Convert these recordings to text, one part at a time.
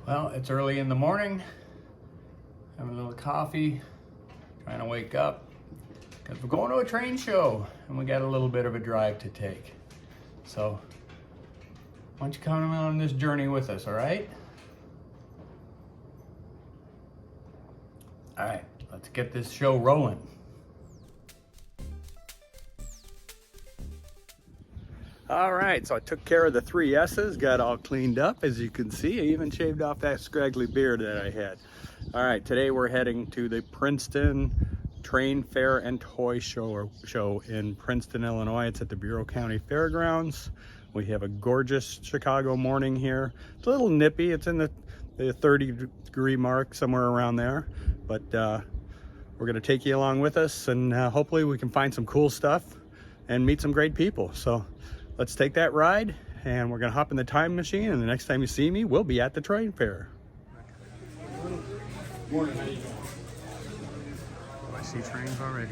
Well, it's early in the morning, having a little coffee, trying to wake up, because we're going to a train show, and we got a little bit of a drive to take. So, why don't you come on this journey with us, all right? All right, let's get this show rolling. All right, so I took care of the 3 S's, got all cleaned up. As you can see, I even shaved off that scraggly beard that I had. All right, today we're heading to the Princeton Train Fair and Toy Show in Princeton, Illinois. It's at the Bureau County Fairgrounds. We have a gorgeous Chicago morning here. It's a little nippy. It's in the 30-degree mark, somewhere around there. But we're gonna take you along with us, and hopefully we can find some cool stuff and meet some great people. So let's take that ride, and we're gonna hop in the time machine, and the next time you see me, we'll be at the train fair. Morning, how you doing? Oh, I see trains already.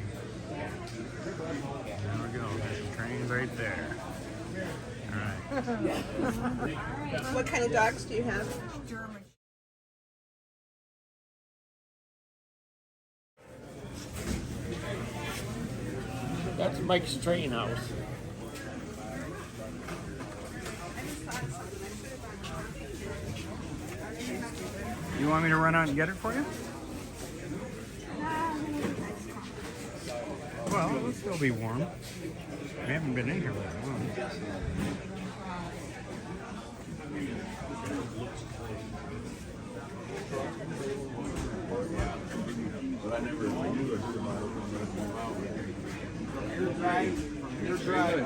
There we go, there's some trains right there. All right. What kind of dogs do you have? German. That's Mike's train house. You want me to run out and get it for you? Well, it'll still be warm. We haven't been in here very long. You're driving.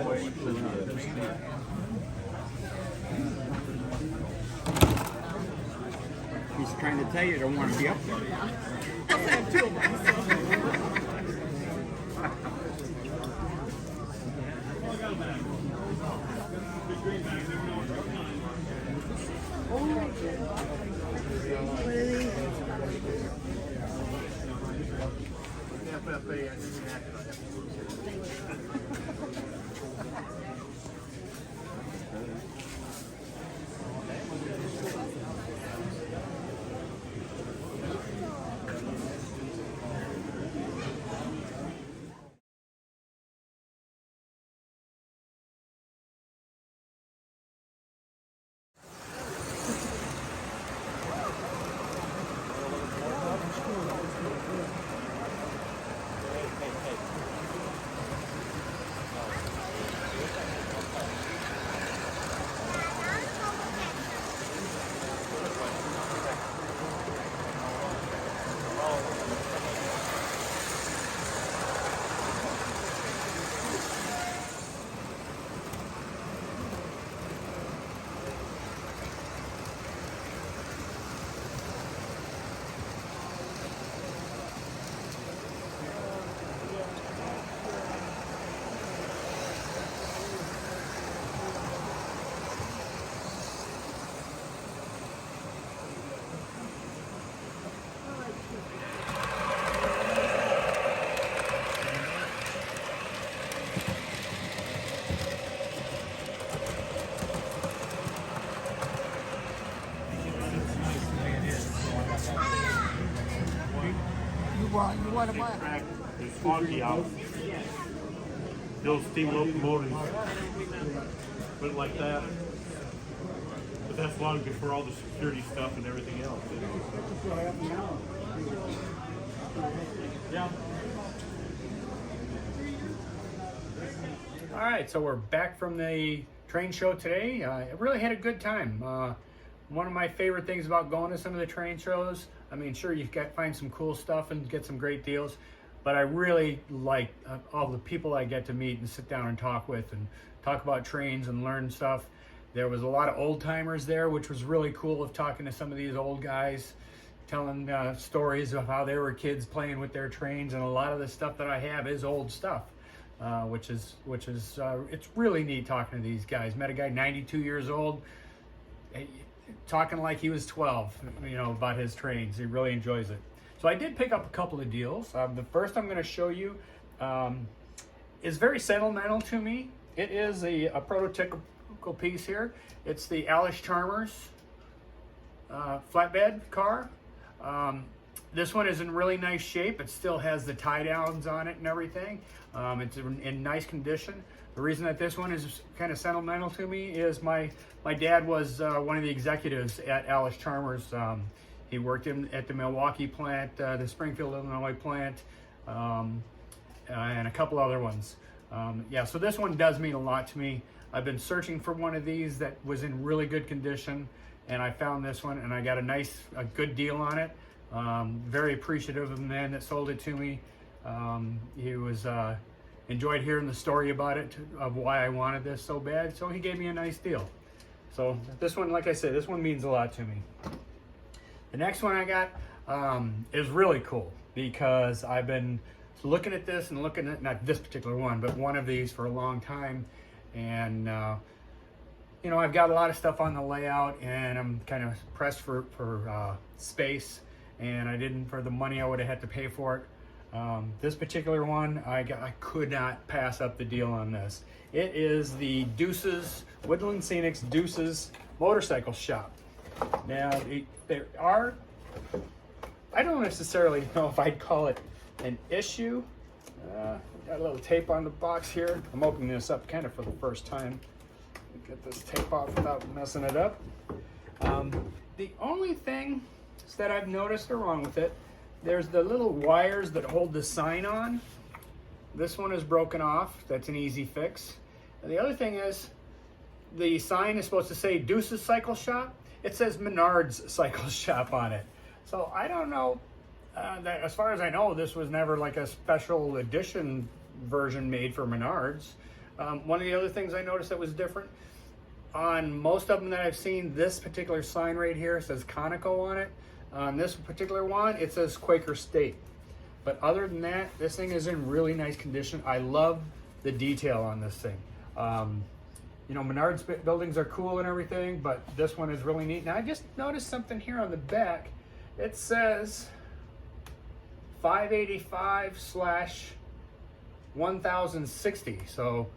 He's trying to tell you don't want to be up there. You want to buy? There's Foggy House. Those steam locomotives. Put it like that. But that's long before all the security stuff and everything else. Yeah. All right, so we're back from the train show today. I really had a good time. One of my favorite things about going to some of the train shows, I mean, sure, you got find some cool stuff and get some great deals, but I really like all the people I get to meet and sit down and talk with and talk about trains and learn stuff. There was a lot of old timers there, which was really cool, of talking to some of these old guys, telling stories of how they were kids playing with their trains, and a lot of the stuff that I have is old stuff. Which is it's really neat talking to these guys. Met a guy 92 years old, talking like he was 12, you know, about his trains. He really enjoys it. So I did pick up a couple of deals. The first I'm going to show you is very sentimental to me. It is a prototypical piece here. It's the Alice Chalmers flatbed car. This one is in really nice shape. It still has the tie downs on it and everything. It's in nice condition. The reason that this one is kind of sentimental to me is my dad was one of the executives at Alice Chalmers. He worked at the Milwaukee plant, the Springfield, Illinois plant, and a couple other ones. Yeah, so this one does mean a lot to me. I've been searching for one of these that was in really good condition, and I found this one, and I got a good deal on it. Very appreciative of the man that sold it to me. He was enjoyed hearing the story about it, of why I wanted this so bad, so he gave me a nice deal. So this one, like I said, this one means a lot to me. The next one I got is really cool because I've been looking at this and looking at, not this particular one, but one of these for a long time. And you know, I've got a lot of stuff on the layout, and I'm kind of pressed for space, and I didn't, for the money I would have had to pay for it. This particular one, I could not pass up the deal on this. It is the Deuces, Woodland Scenics Deuces Motorcycle Shop. Now, there are, I don't necessarily know if I'd call it an issue. Got a little tape on the box here. I'm opening this up kind of for the first time. Get this tape off without messing it up. The only thing that I've noticed are wrong with it, there's the little wires that hold the sign on. This one is broken off. That's an easy fix. And the other thing is, the sign is supposed to say Deuces Cycle Shop. It says Menards Cycle Shop on it. So I don't know. That, as far as I know, this was never like a special edition version made for Menards. One of the other things I noticed that was different, on most of them that I've seen, this particular sign right here says Conoco on it. On this particular one, it says Quaker State. But other than that, this thing is in really nice condition. I love the detail on this thing. You know, Menards buildings are cool and everything, but this one is really neat. Now, I just noticed something here on the back. It says 585/1060. So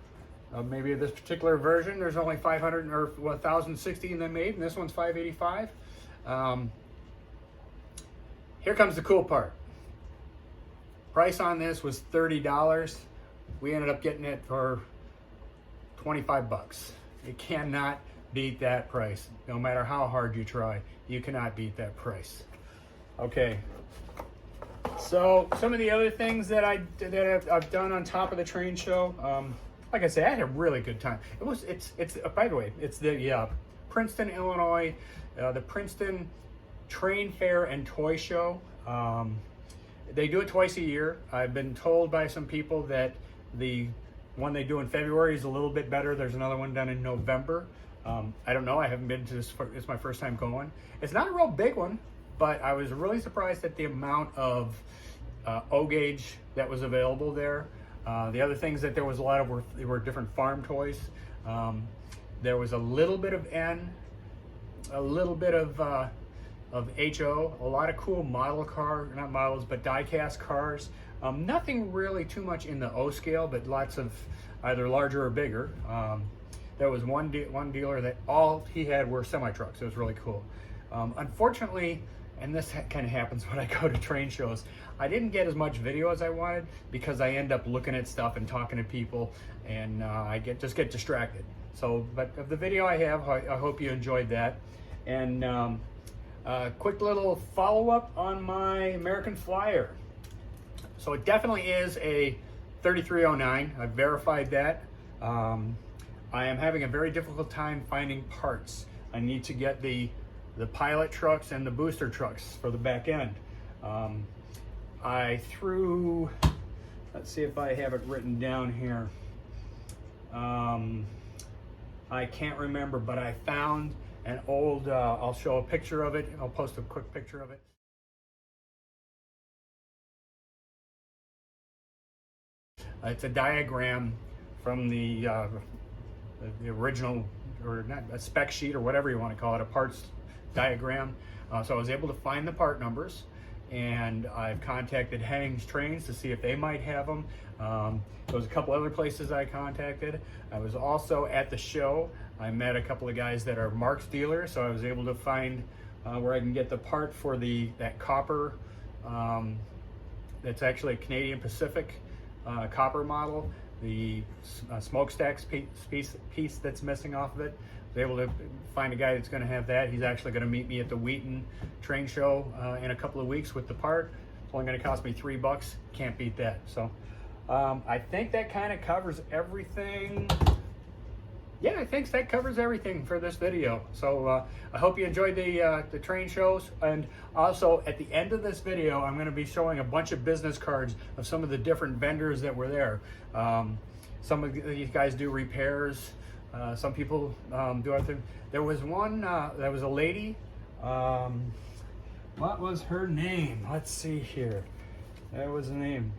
maybe this particular version, there's only 500 or 1060 in them made, and this one's 585. Here comes the cool part. Price on this was $30. We ended up getting it for 25 bucks. You cannot beat that price. No matter how hard you try, you cannot beat that price. Okay. So some of the other things that I've done on top of the train show, like I said, I had a really good time. It's by the way, it's the Princeton, Illinois, the Princeton Train Fair and Toy Show. They do it twice a year. I've been told by some people that the one they do in February is a little bit better. There's another one done in November. I don't know. I haven't been to this. It's my first time going. It's not a real big one, but I was really surprised at the amount of O-gauge that was available there. The other things that there was a lot of were different farm toys. There was a little bit of N, a little bit of HO, a lot of cool model car, not models, but die-cast cars. Nothing really too much in the O scale, but lots of either larger or bigger. There was one dealer that all he had were semi-trucks. It was really cool. Unfortunately, and this kind of happens when I go to train shows, I didn't get as much video as I wanted because I end up looking at stuff and talking to people, and I just get distracted. So, but of the video I have, I hope you enjoyed that. And quick little follow-up on my American Flyer. So it definitely is a 3309. I've verified that. I am having a very difficult time finding parts. I need to get the pilot trucks and the booster trucks for the back end. I threw, let's see if I have it written down here. I can't remember, but I found an old, I'll show a picture of it. I'll post a quick picture of it. It's a diagram from the original, or not, a spec sheet or whatever you want to call it, a parts diagram. So I was able to find the part numbers, and I've contacted Hennings Trains to see if they might have them. There was a couple other places I contacted. I was also at the show. I met a couple of guys that are Mark's dealers, so I was able to find where I can get the part for that copper. That's actually a Canadian Pacific copper model. The smokestacks piece that's missing off of it. I was able to find a guy that's going to have that. He's actually going to meet me at the Wheaton train show in a couple of weeks with the part. It's only going to cost me $3. Can't beat that. So I think that kind of covers everything. Yeah, I think that covers everything for this video. So I hope you enjoyed the train shows. And also at the end of this video, I'm going to be showing a bunch of business cards of some of the different vendors that were there. Some of these guys do repairs. Some people do other things. There was one, there was a lady. What was her name? Let's see here. There was a name.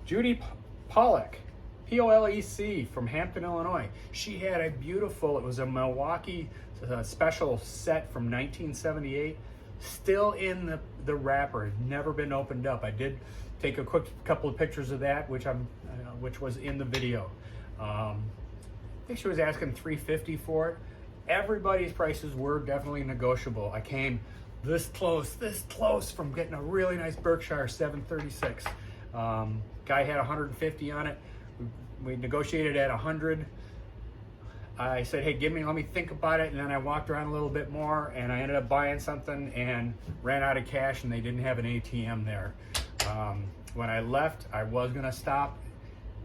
Judy Pollock. P-O-L-E-C, from Hampton, Illinois. She had a beautiful, it was a Milwaukee special set from 1978, still in the wrapper, never been opened up. I did take a quick couple of pictures of that, which was in the video. I think she was asking $350 for it. Everybody's prices were definitely negotiable. I came this close from getting a really nice Berkshire 736. Guy had 150 on it. We negotiated at 100. I said, hey, let me think about it. And then I walked around a little bit more and I ended up buying something and ran out of cash and they didn't have an ATM there. When I left, I was gonna stop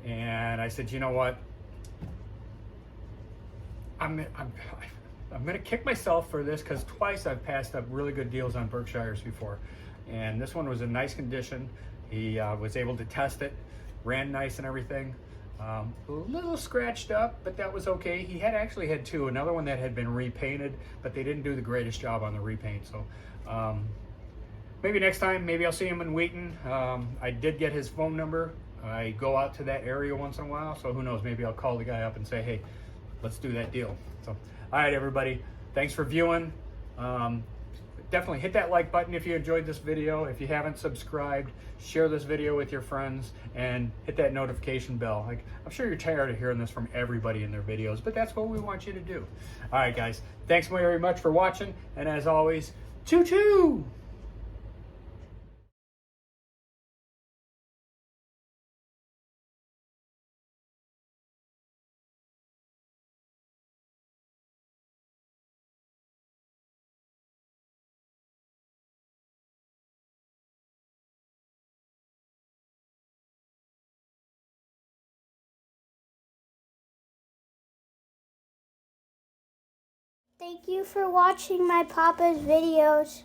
and I said, you know what? I'm gonna kick myself for this because twice I've passed up really good deals on Berkshires before. And this one was in nice condition. He was able to test it, ran nice and everything. A little scratched up, but that was okay. He actually had two. Another one that had been repainted, but they didn't do the greatest job on the repaint. So maybe next time, maybe I'll see him in Wheaton. I did get his phone number. I go out to that area once in a while, so who knows? Maybe I'll call the guy up and say, hey, let's do that deal. So, all right, everybody. Thanks for viewing. Definitely hit that like button if you enjoyed this video. If you haven't subscribed, share this video with your friends and hit that notification bell. I'm sure you're tired of hearing this from everybody in their videos, but that's what we want you to do. All right, guys. Thanks very much for watching. And as always, choo-choo! Thank you for watching my Papa's videos.